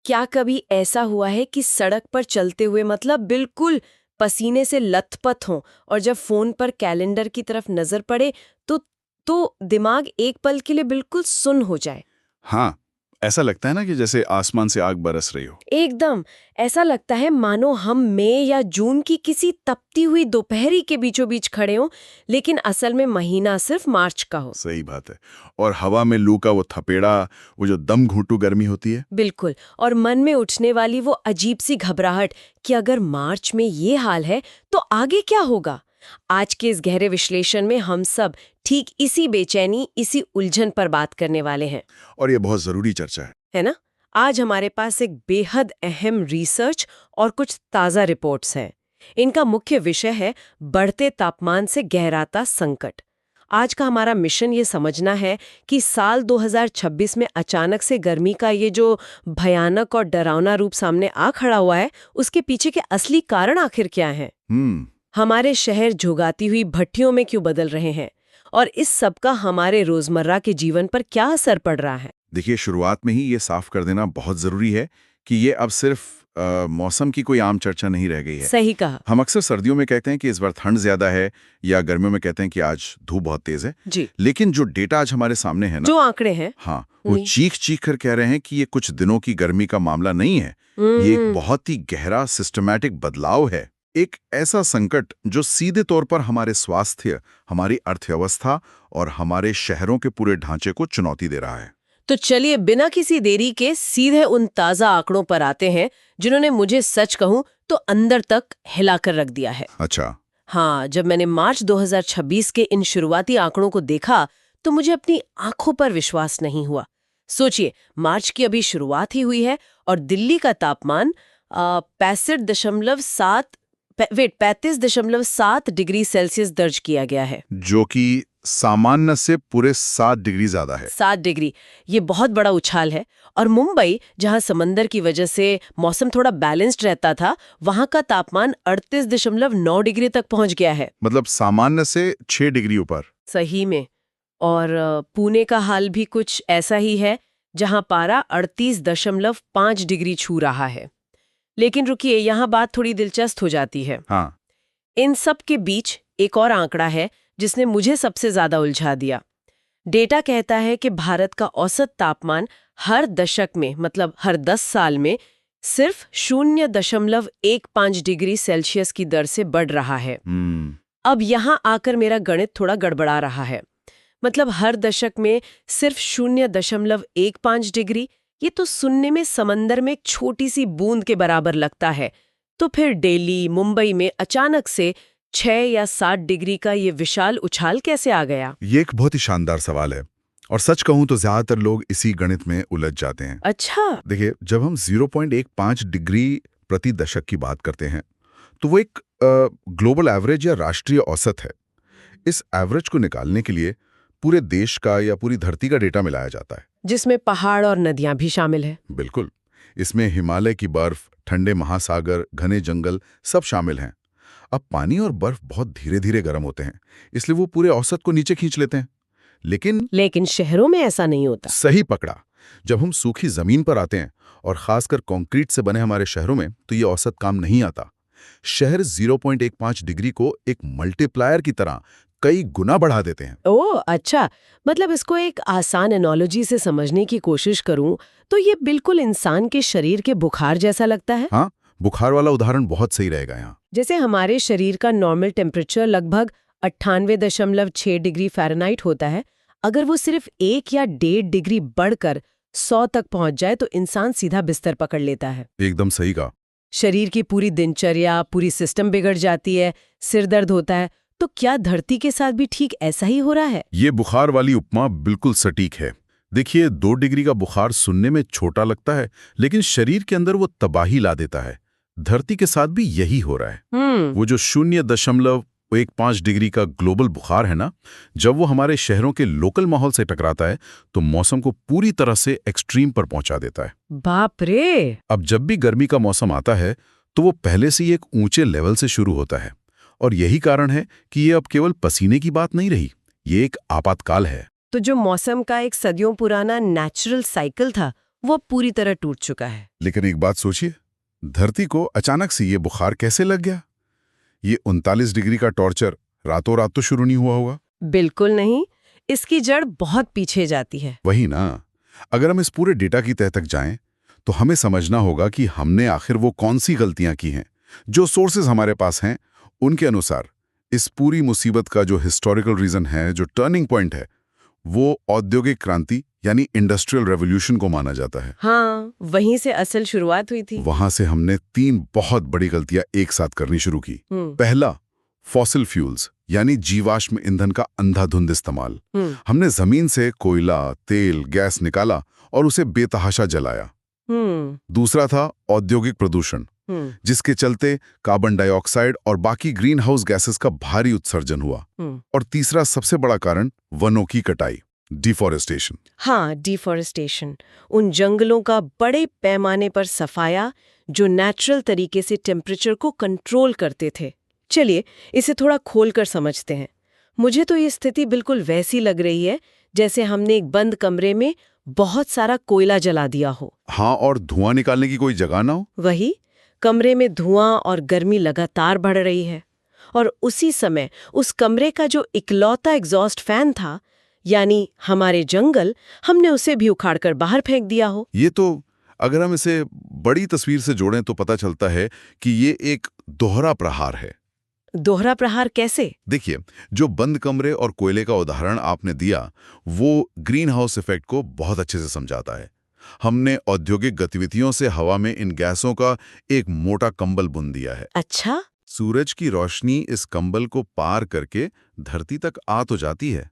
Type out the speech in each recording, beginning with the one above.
क्या कभी ऐसा हुआ है कि सड़क पर चलते हुए मतलब बिल्कुल पसीने से लथपथ हों और जब फोन पर कैलेंडर की तरफ नजर पड़े तो दिमाग एक पल के लिए बिल्कुल सुन्न हो जाए। हाँ, ऐसा लगता है ना कि जैसे आसमान से आग बरस रही हो। एकदम ऐसा लगता है मानो हम मई या जून की किसी तपती हुई दोपहरी के बीचों बीच खड़े हों, लेकिन असल में महीना सिर्फ मार्च का हो। सही बात है। और हवा में लू का वो थपेड़ा, वो जो दम घुंटू गर्मी होती है। बिल्कुल। और मन में उठने वाली वो अजीब सी घबराहट कि अगर मार्च में ये हाल है तो आगे क्या होगा। आज के इस गहरे विश्लेषण में हम सब ठीक इसी बेचैनी, इसी उलझन पर बात करने वाले हैं। और ये बहुत जरूरी चर्चा है ना। आज हमारे पास एक बेहद अहम रिसर्च और कुछ ताज़ा रिपोर्ट्स हैं। इनका मुख्य विषय है बढ़ते तापमान से गहराता संकट। आज का हमारा मिशन ये समझना है कि साल 2026 में अचानक से गर्मी का ये जो भयानक और डरावना रूप सामने आ खड़ा हुआ है, उसके पीछे के असली कारण आखिर क्या हैं। है। हमारे शहर झुगाती हुई भट्टियों में क्यों बदल रहे हैं और इस सब का हमारे रोजमर्रा के जीवन पर क्या असर पड़ रहा है। देखिए, शुरुआत में ही ये साफ कर देना बहुत ज़रूरी है कि ये अब सिर्फ मौसम की कोई आम चर्चा नहीं रह गई है। सही कहा। हम अक्सर सर्दियों में कहते हैं कि इस बार ठंड ज़्यादा है, या गर्मियों में कहते हैं कि आज धूप बहुत तेज़ है। जी। लेकिन जो डेटा आज हमारे सामने है ना, जो आंकड़े हैं। हाँ, वो चीख-चीख कर कह रहे हैं कि ये कुछ दिनों की गर्मी का मामला नहीं है। ये एक बहुत ही गहरा सिस्टमैटिक बदलाव है। एक ऐसा संकट जो सीधे तौर पर हमारे स्वास्थ्य, हमारी अर्थव्यवस्था और हमारे शहरों के पूरे ढांचे को चुनौती दे रहा है। तो चलिए बिना किसी देरी के सीधे उन ताजा आंकड़ों पर आते हैं जिन्होंने मुझे सच कहूं तो अंदर तक हिलाकर रख दिया है। अच्छा। हाँ, जब मैंने मार्च 2026 के इन शुरुआती आंकड़ों को देखा तो मुझे अपनी आंखों पर विश्वास नहीं हुआ। सोचिए, मार्च की अभी शुरुआत ही हुई है और दिल्ली का तापमान 35.7 डिग्री सेल्सियस दर्ज किया गया है। जो कि सामान्य से पूरे 7 डिग्री ज्यादा है। 7 डिग्री, ये बहुत बड़ा उछाल है। और मुंबई, जहां समंदर की वजह से मौसम थोड़ा बैलेंस्ड रहता था, वहां का तापमान 38.9 डिग्री तक पहुंच गया है। मतलब सामान्य से 6 डिग्री ऊपर। सही में। और पुणे का हाल भी कुछ ऐसा ही है, जहां पारा 38.5 डिग्री छू रहा है। लेकिन रुकिए, यहाँ बात थोड़ी दिलचस्प हो जाती है। हाँ। इन सब के बीच एक और आंकड़ा है जिसने मुझे सबसे ज्यादा उलझा दिया। डेटा कहता है कि भारत का औसत तापमान हर दशक में, मतलब हर 10 साल में, सिर्फ 0.15 डिग्री सेल्सियस की दर से बढ़ रहा है। अब यहां आकर मेरा गणित थोड़ा गड़बड़ा रहा है। मतलब हर दशक में सिर्फ 0.15 डिग्री, ये तो सुनने में समंदर में एक छोटी सी बूंद के बराबर लगता है। तो फिर दिल्ली, मुंबई में अचानक से 6 या 7 डिग्री का ये विशाल उछाल कैसे आ गया? ये एक बहुत ही शानदार सवाल है, और सच कहूं तो ज्यादातर लोग इसी गणित में उलझ जाते हैं। अच्छा। देखिए, जब हम 0.15 डिग्री प्रति दशक की बात करते हैं तो वो एक ग्लोबल एवरेज या राष्ट्रीय औसत है। इस एवरेज को निकालने के लिए पूरे देश का या पूरी धरती का डेटा मिलाया जाता है। जिसमें पहाड़ और नदियां भी शामिल है। बिल्कुल। इसमें हिमालय की बर्फ, ठंडे महासागर, घने जंगल सब शामिल हैं। अब पानी और बर्फ बहुत धीरे धीरे गर्म होते हैं, इसलिए वो पूरे औसत को नीचे खींच लेते हैं। लेकिन शहरों में ऐसा नहीं होता। सही पकड़ा। जब हम सूखी जमीन पर आते हैं, और खासकर कंक्रीट से बने हमारे शहरों में, तो ये औसत काम नहीं आता। शहर 0.15 डिग्री को एक मल्टीप्लायर की तरह कई गुना बढ़ा देते हैं। ओह अच्छा। मतलब इसको एक आसान एनालॉजी से समझने की कोशिश करूं तो ये बिल्कुल इंसान के शरीर के बुखार जैसा लगता है। हाँ, बुखार वाला उदाहरण बहुत सही रहेगा यहाँ। जैसे हमारे शरीर का नॉर्मल टेम्परेचर लगभग 98.6 डिग्री फ़ारेनहाइट होता है। अगर वो सिर्फ 1 या 1.5 डिग्री बढ़कर 100 तक पहुंच जाए तो इंसान सीधा बिस्तर पकड़ लेता है। एकदम सही कहा। शरीर की पूरी दिनचर्या, पूरी सिस्टम बिगड़ जाती है, सिर दर्द होता है। तो क्या धरती के साथ भी ठीक ऐसा ही हो रहा है? ये बुखार वाली उपमा बिल्कुल सटीक है। देखिए, 2 डिग्री का बुखार सुनने में छोटा लगता है, लेकिन शरीर के अंदर वो तबाही ला देता है। धरती के साथ भी यही हो रहा है। वो जो 0.15 डिग्री का ग्लोबल बुखार है ना, जब वो हमारे शहरों के लोकल माहौल से टकराता है तो मौसम को पूरी तरह से एक्सट्रीम पर पहुंचा देता है। बाप रे। अब जब भी गर्मी का मौसम आता है तो वो पहले से ही एक ऊंचे लेवल से शुरू होता है, और यही कारण है कि ये अब केवल पसीने की बात नहीं रही, ये एक आपातकाल है। तो जो मौसम का एक सदियों पुराना नेचुरल साइकिल था, वो अब पूरी तरह टूट चुका है। लेकिन एक बात सोचिए, धरती को अचानक से ये बुखार कैसे लग गया? ये 39 डिग्री का टॉर्चर रातों रात तो शुरू नहीं हुआ होगा। बिल्कुल नहीं, इसकी जड़ बहुत पीछे जाती है। वही ना, अगर हम इस पूरे डेटा की तह तक जाएं, तो हमें समझना होगा कि हमने आखिर वो कौन सी गलतियां की हैं। जो सोर्सेज हमारे पास हैं, उनके अनुसार इस पूरी मुसीबत का जो हिस्टोरिकल रीजन है, जो टर्निंग पॉइंट है, वो औद्योगिक क्रांति यानी इंडस्ट्रियल रेवोल्यूशन को माना जाता है। हाँ, वहीं से असल शुरुआत हुई थी। वहां से हमने 3 बहुत बड़ी गलतियां एक साथ करनी शुरू की। पहला, फॉसिल फ्यूल्स यानी जीवाश्म ईंधन का अंधाधुंध इस्तेमाल। हमने जमीन से कोयला, तेल, गैस निकाला और उसे बेतहाशा जलाया। दूसरा था औद्योगिक प्रदूषण, जिसके चलते कार्बन डाइऑक्साइड और बाकी ग्रीन हाउस गैसेस का भारी उत्सर्जन हुआ। और तीसरा सबसे बड़ा कारण, वनों की कटाई, डिफॉरेस्टेशन। हाँ, डिफॉरेस्टेशन, उन जंगलों का बड़े पैमाने पर सफाया जो नेचुरल तरीके से टेम्परेचर को कंट्रोल करते थे। चलिए इसे थोड़ा खोलकर समझते हैं। मुझे तो ये स्थिति बिल्कुल वैसी लग रही है जैसे हमने एक बंद कमरे में बहुत सारा कोयला जला दिया हो। हाँ, और धुआं निकालने की कोई जगह ना हो। वही, कमरे में धुआं और गर्मी लगातार बढ़ रही है, और उसी समय उस कमरे का जो इकलौता एग्जॉस्ट फैन था, यानी हमारे जंगल, हमने उसे भी उखाड़कर बाहर फेंक दिया हो। ये तो अगर हम इसे बड़ी तस्वीर से जोड़ें तो पता चलता है कि ये एक दोहरा प्रहार है। दोहरा प्रहार कैसे? देखिए, जो बंद कमरे और कोयले का उदाहरण आपने दिया, वो ग्रीन हाउस इफेक्ट को बहुत अच्छे से समझाता है। हमने औद्योगिक गतिविधियों से हवा में इन गैसों का एक मोटा कंबल बुन दिया है। अच्छा? सूरज की रोशनी इस कंबल को पार करके धरती तक आ तो जाती है,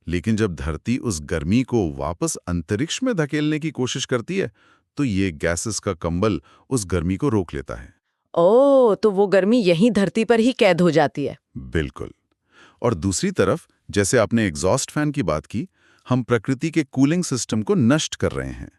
लेकिन जब धरती उस गर्मी को वापस अंतरिक्ष में धकेलने की कोशिश करती है, तो ये गैसेस का कंबल उस गर्मी को रोक लेता है। ओह, तो वो गर्मी यहीं धरती पर ही कैद हो जाती है। बिल्कुल। और दूसरी तरफ, जैसे आपने एग्जॉस्ट फैन की बात की, हम प्रकृति के कूलिंग सिस्टम को नष्ट कर रहे हैं।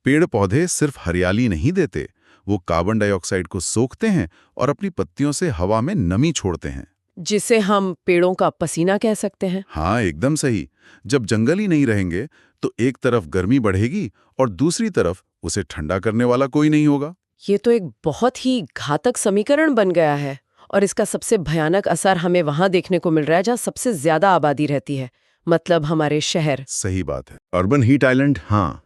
पेड़ पौधे सिर्फ हरियाली नहीं देते, वो कार्बन डाइऑक्साइड को सोखते हैं और अपनी पत्तियों से हवा में नमी छोड़ते हैं, जिसे हम पेड़ों का पसीना कह सकते हैं। हाँ, एकदम सही। जब जंगल ही नहीं रहेंगे तो एक तरफ गर्मी बढ़ेगी और दूसरी तरफ उसे ठंडा करने वाला कोई नहीं होगा। ये तो एक बहुत ही घातक समीकरण बन गया है, और इसका सबसे भयानक असर हमें वहां देखने को मिल रहा है जहां सबसे ज्यादा आबादी रहती है, मतलब हमारे शहर। सही बात है। अर्बन हीट आइलैंड, हाँ,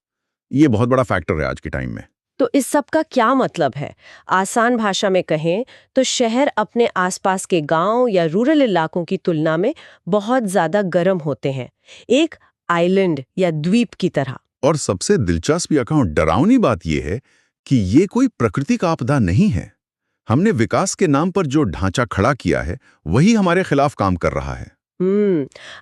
ये बहुत बड़ा फैक्टर है आज के टाइम में। तो इस सब का क्या मतलब है? आसान भाषा में कहें तो शहर अपने आसपास के गांव या रूरल इलाकों की तुलना में बहुत ज्यादा गर्म होते हैं, एक आइलैंड या द्वीप की तरह। और सबसे दिलचस्प या कहूं डरावनी बात यह है कि ये कोई प्राकृतिक आपदा नहीं है। हमने विकास के नाम पर जो ढांचा खड़ा किया है, वही हमारे खिलाफ काम कर रहा है।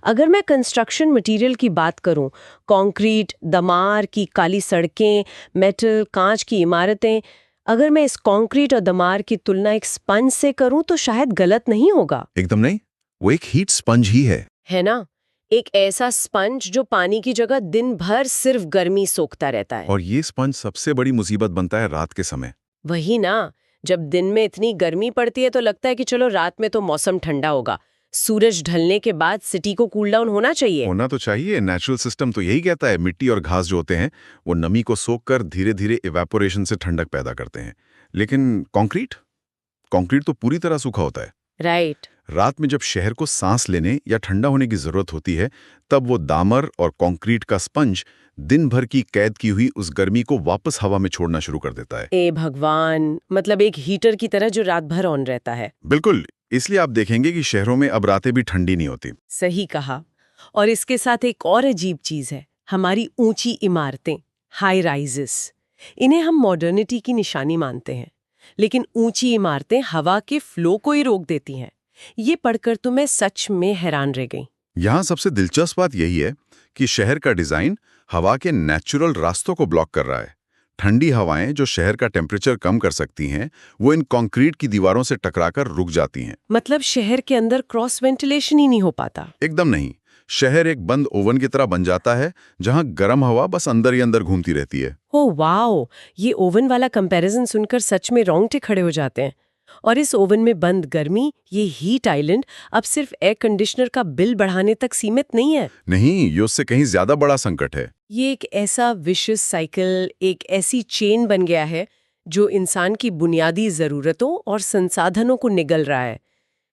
अगर मैं कंस्ट्रक्शन मटेरियल की बात करूं, कंक्रीट, दमार की काली सड़कें, मेटल, कांच की इमारतें, अगर मैं इस कंक्रीट और दमार की तुलना एक स्पंज से करूं तो शायद गलत नहीं होगा। एकदम नहीं, वो एक हीट स्पंज ही है ना? एक ऐसा स्पंज जो पानी की जगह दिन भर सिर्फ गर्मी सोखता रहता है। और ये स्पंज सबसे बड़ी मुसीबत बनता है रात के समय। वही ना, जब दिन में इतनी गर्मी पड़ती है तो लगता है कि चलो रात में तो मौसम ठंडा होगा, सूरज ढलने के बाद सिटी को कूल डाउन होना चाहिए। होना तो चाहिए, नेचुरल सिस्टम तो यही कहता है। मिट्टी और घास जो होते हैं वो नमी को सोखकर धीरे धीरे इवेपोरेशन से ठंडक पैदा करते हैं। लेकिन कंक्रीट तो पूरी तरह सूखा होता है। राइट। रात में जब शहर को सांस लेने या ठंडा होने की जरूरत होती है, तब वो दामर और कंक्रीट का स्पंज दिन भर की कैद की हुई उस गर्मी को वापस हवा में छोड़ना शुरू कर देता है। ए भगवान, मतलब एक हीटर की तरह जो रात भर ऑन रहता है। बिल्कुल, इसलिए आप देखेंगे कि शहरों में अब रातें भी ठंडी नहीं होती। सही कहा। और इसके साथ एक और अजीब चीज है, हमारी ऊंची इमारतें, हाई राइजेस। इन्हें हम मॉडर्निटी की निशानी मानते हैं, लेकिन ऊंची इमारतें हवा के फ्लो को ही रोक देती हैं। ये पढ़कर तो मैं सच में हैरान रह गई। यहाँ सबसे दिलचस्प बात यही है कि शहर का डिजाइन हवा के नेचुरल रास्तों को ब्लॉक कर रहा है। ठंडी हवाएं जो शहर का टेम्परेचर कम कर सकती हैं, वो इन कंक्रीट की दीवारों से टकराकर रुक जाती हैं। मतलब शहर के अंदर क्रॉस वेंटिलेशन ही नहीं हो पाता। एकदम नहीं, शहर एक बंद ओवन की तरह बन जाता है, जहां गर्म हवा बस अंदर ही अंदर घूमती रहती है। ओह वाओ, ये ओवन वाला कंपैरिजन सुनकर सच में रोंगटे खड़े हो जाते हैं। और इस ओवन में बंद गर्मी, ये हीट आइलैंड, अब सिर्फ एयर कंडीशनर का बिल बढ़ाने तक सीमित नहीं है। नहीं, ये उससे कहीं ज्यादा बड़ा संकट है। ये एक ऐसा विशियस साइकिल, एक ऐसी चेन बन गया है जो इंसान की बुनियादी ज़रूरतों और संसाधनों को निगल रहा है।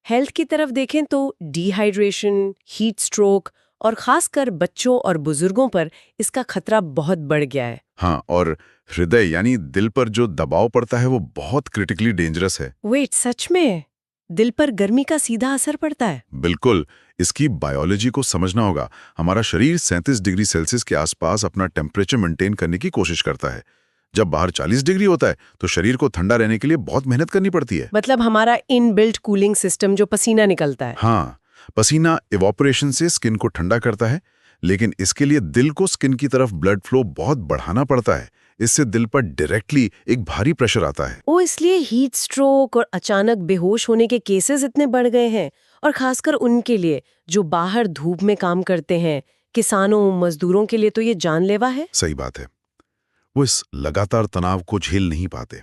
हेल्थ की तरफ देखें तो डिहाइड्रेशन, हीट स्ट्रोक और खासकर बच्चों और बुजुर्गों पर इसका खतरा बहुत बढ़ गया है। हाँ, और हृदय यानी दिल पर जो दबाव पड़ता है वो बहुत क्रिटिकली डेंजरस है। वेट, सच में दिल पर गर्मी का सीधा असर पड़ता है? बिल्कुल, इसकी बायोलॉजी को समझना होगा। हमारा शरीर 37 डिग्री सेल्सियस के आसपास अपना टेम्परेचर मेंटेन करने की कोशिश करता है। जब बाहर 40 डिग्री होता है तो शरीर को ठंडा रहने के लिए बहुत मेहनत करनी पड़ती है। मतलब हमारा इनबिल्ट कूलिंग सिस्टम जो पसीना निकलता है। हाँ, पसीना इवोपरेशन से स्किन को ठंडा करता है, लेकिन इसके लिए दिल को स्किन की तरफ ब्लड फ्लो बहुत बढ़ाना पड़ता है। इससे दिल पर डायरेक्टली एक भारी प्रेशर आता है। ओ, इसलिए हीट स्ट्रोक और अचानक बेहोश होने के केसेस इतने बढ़ गए हैं। और खासकर उनके लिए जो बाहर धूप में काम करते हैं, किसानों, मजदूरों के लिए तो ये जानलेवा है। सही बात है, वो इस लगातार तनाव को झेल नहीं पाते।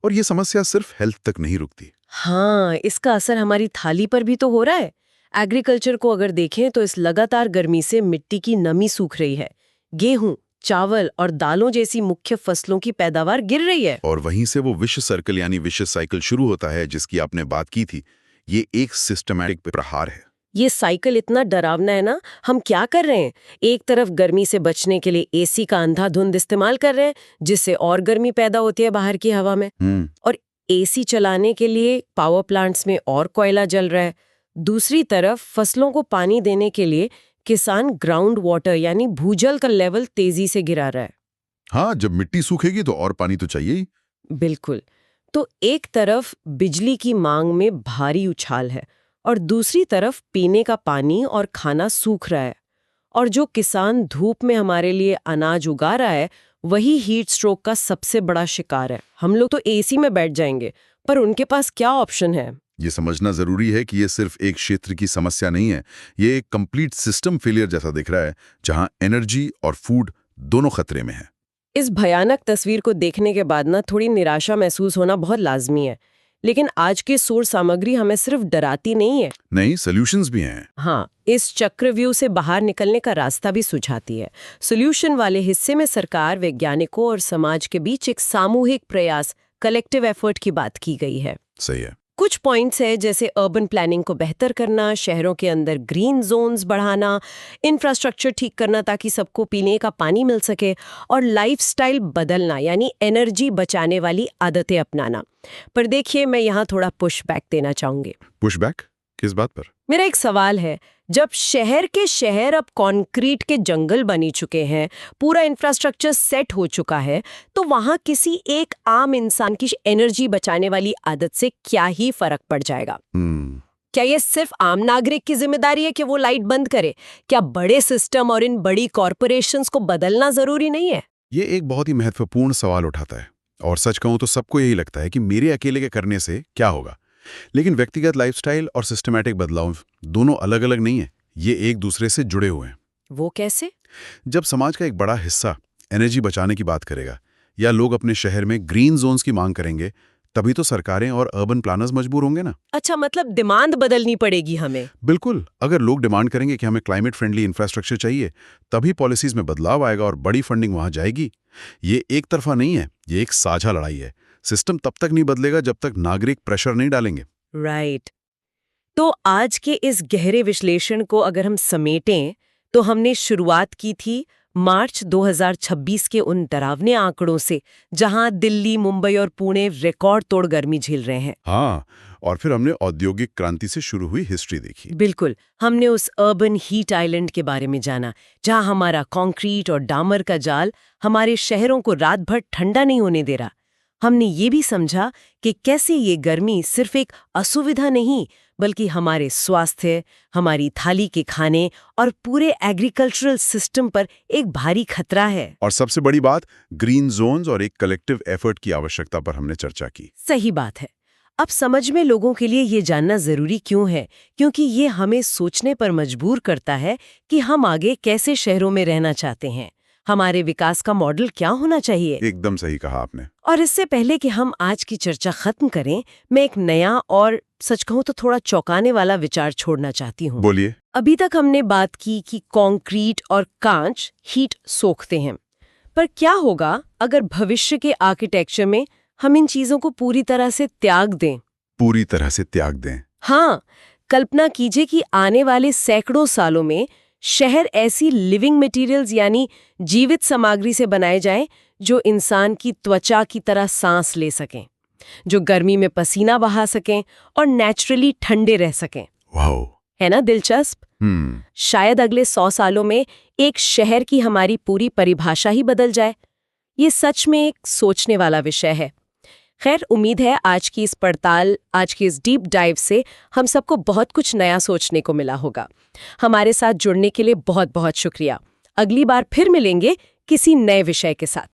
और ये समस्या सिर्फ हेल्थ तक नहीं रुकती। हाँ, इसका असर हमारी थाली पर भी तो हो रहा है। एग्रीकल्चर को अगर देखें तो इस लगातार गर्मी से मिट्टी की नमी सूख रही है। गेहूं, चावल और दालों जैसी मुख्य फसलों की पैदावार गिर रही है। और वहीं से वो विश सर्कल यानी विश साइकिल शुरू होता है जिसकी आपने बात की थी। ये एक सिस्टमैटिक प्रहार है। ये साइकिल इतना डरावना है ना। हम क्या कर रहे हैं? एक तरफ गर्मी से बचने के लिए एसी का अंधाधुंध इस्तेमाल कर रहे हैं, जिससे और गर्मी पैदा होती है बाहर की हवा में। और एसी चलाने के लिए पावर प्लांट्स में और कोयला जल रहा है। दूसरी तरफ फसलों को पानी देने के लिए किसान ग्राउंड वाटर यानी भूजल का लेवल तेजी से गिरा रहा है। हाँ, जब मिट्टी सूखेगी तो और पानी तो चाहिए ही। बिल्कुल। तो एक तरफ बिजली की मांग में भारी उछाल है और दूसरी तरफ पीने का पानी और खाना सूख रहा है। और जो किसान धूप में हमारे लिए अनाज उगा रहा है, वही हीट स्ट्रोक का सबसे बड़ा शिकार है। हम लोग तो एसी में बैठ जाएंगे, पर उनके पास क्या ऑप्शन है? ये समझना जरूरी है कि ये सिर्फ एक क्षेत्र की समस्या नहीं है। ये एक कंप्लीट सिस्टम फेलियर जैसा दिख रहा है, जहां एनर्जी और फूड दोनों खतरे में है। इस भयानक तस्वीर को देखने के बाद ना थोड़ी निराशा महसूस होना बहुत लाजमी है। लेकिन आज की सोर्स सामग्री हमें सिर्फ डराती नहीं है, नई सॉल्यूशंस भी हैं। हाँ, इस चक्रव्यूह से बाहर निकलने का रास्ता भी सुझाती है। सॉल्यूशन वाले हिस्से में सरकार, वैज्ञानिकों और समाज के बीच एक सामूहिक प्रयास, कलेक्टिव एफर्ट की बात की गई है। सही है। कुछ पॉइंट्स है जैसे अर्बन प्लानिंग को बेहतर करना, शहरों के अंदर ग्रीन जोन्स बढ़ाना, इंफ्रास्ट्रक्चर ठीक करना ताकि सबको पीने का पानी मिल सके, और लाइफस्टाइल बदलना यानी एनर्जी बचाने वाली आदतें अपनाना। पर देखिए, मैं यहाँ थोड़ा पुशबैक देना चाहूंगी। पुशबैक किस बात पर? मेरा एक सवाल है, जब शहर के शहर अब कंक्रीट के जंगल बनी चुके हैं, पूरा इंफ्रास्ट्रक्चर सेट हो चुका है, तो वहां किसी एक आम इंसान की एनर्जी बचाने वाली आदत से क्या ही फर्क पड़ जाएगा? क्या ये सिर्फ आम नागरिक की जिम्मेदारी है कि वो लाइट बंद करे? क्या बड़े सिस्टम और इन बड़ी कॉरपोरेशंस को बदलना जरूरी नहीं है? ये एक बहुत ही महत्वपूर्ण सवाल उठाता है। और सच कहूं तो सबको यही लगता है कि मेरे अकेले के करने से क्या होगा। लेकिन व्यक्तिगत लाइफस्टाइल और सिस्टमैटिक बदलाव दोनों अलग अलग नहीं है, ये एक दूसरे से जुड़े हुए हैं। वो कैसे? जब समाज का एक बड़ा हिस्सा एनर्जी बचाने की बात करेगा या लोग अपने शहर में ग्रीन जोन्स की मांग करेंगे, तभी तो सरकारें और अर्बन प्लानर्स मजबूर होंगे ना। अच्छा, मतलब डिमांड बदलनी पड़ेगी हमें। बिल्कुल, अगर लोग डिमांड करेंगे कि हमें क्लाइमेट फ्रेंडली इंफ्रास्ट्रक्चर चाहिए, तभी पॉलिसीज में बदलाव आएगा और बड़ी फंडिंग वहां जाएगी। ये एक तरफा नहीं है, ये एक साझा लड़ाई है। सिस्टम तब तक नहीं बदलेगा जब तक नागरिक प्रेशर नहीं डालेंगे। राइट। तो आज के इस गहरे विश्लेषण को अगर हम समेटें, तो हमने शुरुआत की थी मार्च 2026 के उन डरावने आंकड़ों से, जहां दिल्ली, मुंबई और पुणे रिकॉर्ड तोड़ गर्मी झेल रहे हैं। हाँ, और फिर हमने औद्योगिक क्रांति से शुरू हुई हिस्ट्री देखी। बिल्कुल, हमने उस अर्बन हीट आइलैंड के बारे में जाना, जहां हमारा कंक्रीट और डामर का जाल हमारे शहरों को रात भर ठंडा नहीं होने दे रहा। हमने ये भी समझा कि कैसे ये गर्मी सिर्फ एक असुविधा नहीं, बल्कि हमारे स्वास्थ्य, हमारी थाली के खाने और पूरे एग्रीकल्चरल सिस्टम पर एक भारी खतरा है। और सबसे बड़ी बात, ग्रीन जोन्स और एक कलेक्टिव एफर्ट की आवश्यकता पर हमने चर्चा की। सही बात है। अब समझ में लोगों के लिए ये जानना जरूरी क्यों है, क्योंकि ये हमें सोचने पर मजबूर करता है कि हम आगे कैसे शहरों में रहना चाहते हैं। हमारे विकास का मॉडल क्या होना चाहिए। एकदम सही कहा आपने। और इससे पहले कि हम आज की चर्चा खत्म करें, मैं एक नया और सच कहूं तो थोड़ा चौंकाने वाला विचार छोड़ना चाहती हूँ। बोलिए। अभी तक हमने बात की कि कंक्रीट और कांच हीट सोखते हैं, पर क्या होगा अगर भविष्य के आर्किटेक्चर में हम इन चीजों को पूरी तरह से त्याग दें? पूरी तरह से त्याग दें? हाँ, कल्पना कीजिए कि आने वाले सैकड़ों सालों में शहर ऐसी लिविंग मटेरियल्स यानी जीवित सामग्री से बनाए जाएं जो इंसान की त्वचा की तरह सांस ले सकें, जो गर्मी में पसीना बहा सकें और नेचुरली ठंडे रह सकें। वाओ, है ना दिलचस्प? शायद अगले 100 सालों में एक शहर की हमारी पूरी परिभाषा ही बदल जाए। ये सच में एक सोचने वाला विषय है। खैर, उम्मीद है आज की इस डीप डाइव से हम सबको बहुत कुछ नया सोचने को मिला होगा। हमारे साथ जुड़ने के लिए बहुत बहुत शुक्रिया। अगली बार फिर मिलेंगे किसी नए विषय के साथ।